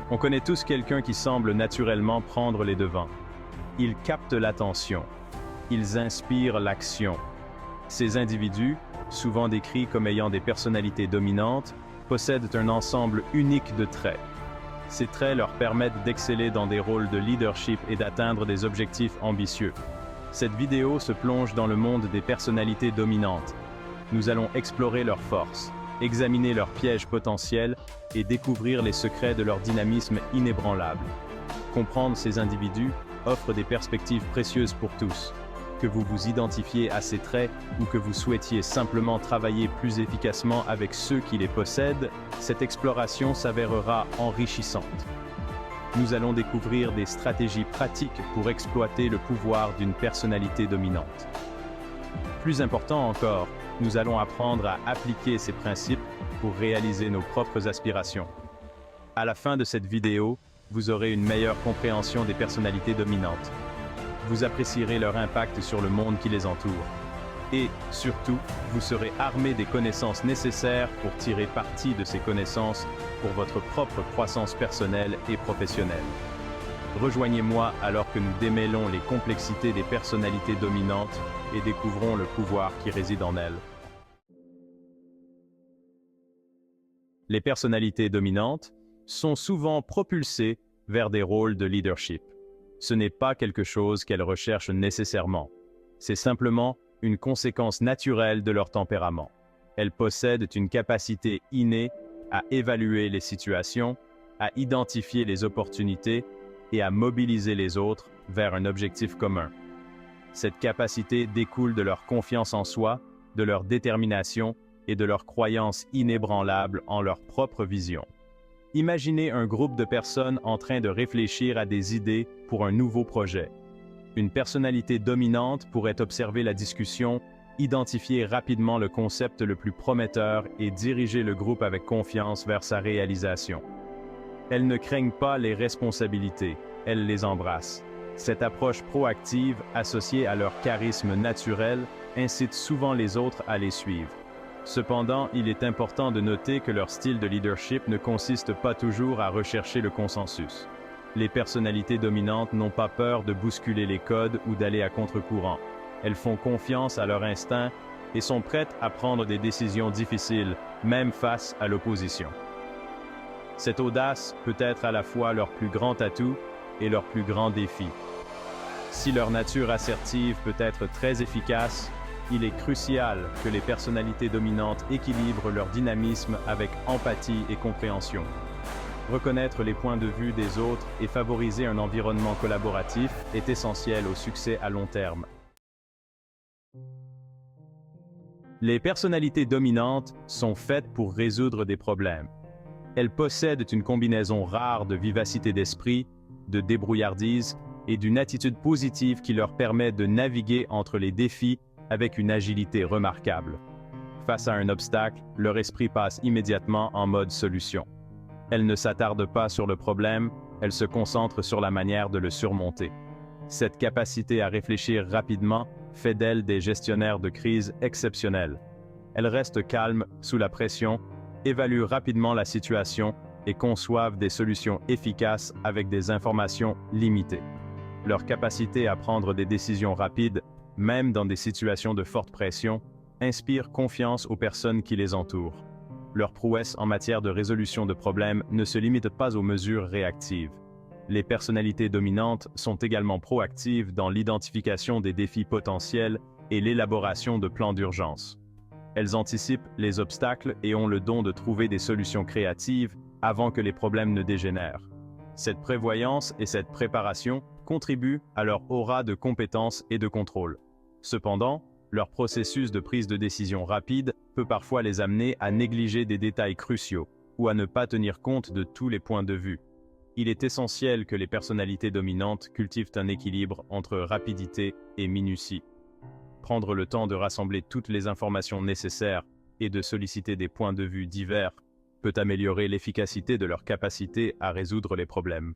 On connaît tous quelqu'un qui semble naturellement prendre les devants. Ils captent l'attention. Ils inspirent l'action. Ces individus, souvent décrits comme ayant des personnalités dominantes, possèdent un ensemble unique de traits. Ces traits leur permettent d'exceller dans des rôles de leadership et d'atteindre des objectifs ambitieux. Cette vidéo se plonge dans le monde des personnalités dominantes. Nous allons explorer leurs forces, examiner leurs pièges potentiels et découvrir les secrets de leur dynamisme inébranlable. Comprendre ces individus offre des perspectives précieuses pour tous. Que vous vous identifiez à ces traits ou que vous souhaitiez simplement travailler plus efficacement avec ceux qui les possèdent, cette exploration s'avérera enrichissante. Nous allons découvrir des stratégies pratiques pour exploiter le pouvoir d'une personnalité dominante. Plus important encore, nous allons apprendre à appliquer ces principes pour réaliser nos propres aspirations. À la fin de cette vidéo, vous aurez une meilleure compréhension des personnalités dominantes. Vous apprécierez leur impact sur le monde qui les entoure. Et, surtout, vous serez armé des connaissances nécessaires pour tirer parti de ces connaissances pour votre propre croissance personnelle et professionnelle. Rejoignez-moi alors que nous démêlons les complexités des personnalités dominantes et découvrons le pouvoir qui réside en elles. Les personnalités dominantes sont souvent propulsées vers des rôles de leadership. Ce n'est pas quelque chose qu'elles recherchent nécessairement. C'est simplement une conséquence naturelle de leur tempérament. Elles possèdent une capacité innée à évaluer les situations, à identifier les opportunités et à mobiliser les autres vers un objectif commun. Cette capacité découle de leur confiance en soi, de leur détermination et de leur croyance inébranlable en leur propre vision. Imaginez un groupe de personnes en train de réfléchir à des idées pour un nouveau projet. Une personnalité dominante pourrait observer la discussion, identifier rapidement le concept le plus prometteur et diriger le groupe avec confiance vers sa réalisation. Elles ne craignent pas les responsabilités, elles les embrassent. Cette approche proactive, associée à leur charisme naturel, incite souvent les autres à les suivre. Cependant, il est important de noter que leur style de leadership ne consiste pas toujours à rechercher le consensus. Les personnalités dominantes n'ont pas peur de bousculer les codes ou d'aller à contre-courant. Elles font confiance à leur instinct et sont prêtes à prendre des décisions difficiles, même face à l'opposition. Cette audace peut être à la fois leur plus grand atout et leur plus grand défi. Si leur nature assertive peut être très efficace, il est crucial que les personnalités dominantes équilibrent leur dynamisme avec empathie et compréhension. Reconnaître les points de vue des autres et favoriser un environnement collaboratif est essentiel au succès à long terme. Les personnalités dominantes sont faites pour résoudre des problèmes. Elles possèdent une combinaison rare de vivacité d'esprit, de débrouillardise et d'une attitude positive qui leur permet de naviguer entre les défis avec une agilité remarquable. Face à un obstacle, leur esprit passe immédiatement en mode solution. Elles ne s'attardent pas sur le problème, elles se concentrent sur la manière de le surmonter. Cette capacité à réfléchir rapidement fait d'elles des gestionnaires de crise exceptionnels. Elles restent calmes sous la pression, évaluent rapidement la situation et conçoivent des solutions efficaces avec des informations limitées. Leur capacité à prendre des décisions rapides, même dans des situations de forte pression, inspire confiance aux personnes qui les entourent. Leur prouesse en matière de résolution de problèmes ne se limite pas aux mesures réactives. Les personnalités dominantes sont également proactives dans l'identification des défis potentiels et l'élaboration de plans d'urgence. Elles anticipent les obstacles et ont le don de trouver des solutions créatives avant que les problèmes ne dégénèrent. Cette prévoyance et cette préparation contribuent à leur aura de compétence et de contrôle. Cependant, leur processus de prise de décision rapide peut parfois les amener à négliger des détails cruciaux ou à ne pas tenir compte de tous les points de vue. Il est essentiel que les personnalités dominantes cultivent un équilibre entre rapidité et minutie. Prendre le temps de rassembler toutes les informations nécessaires et de solliciter des points de vue divers peut améliorer l'efficacité de leur capacité à résoudre les problèmes.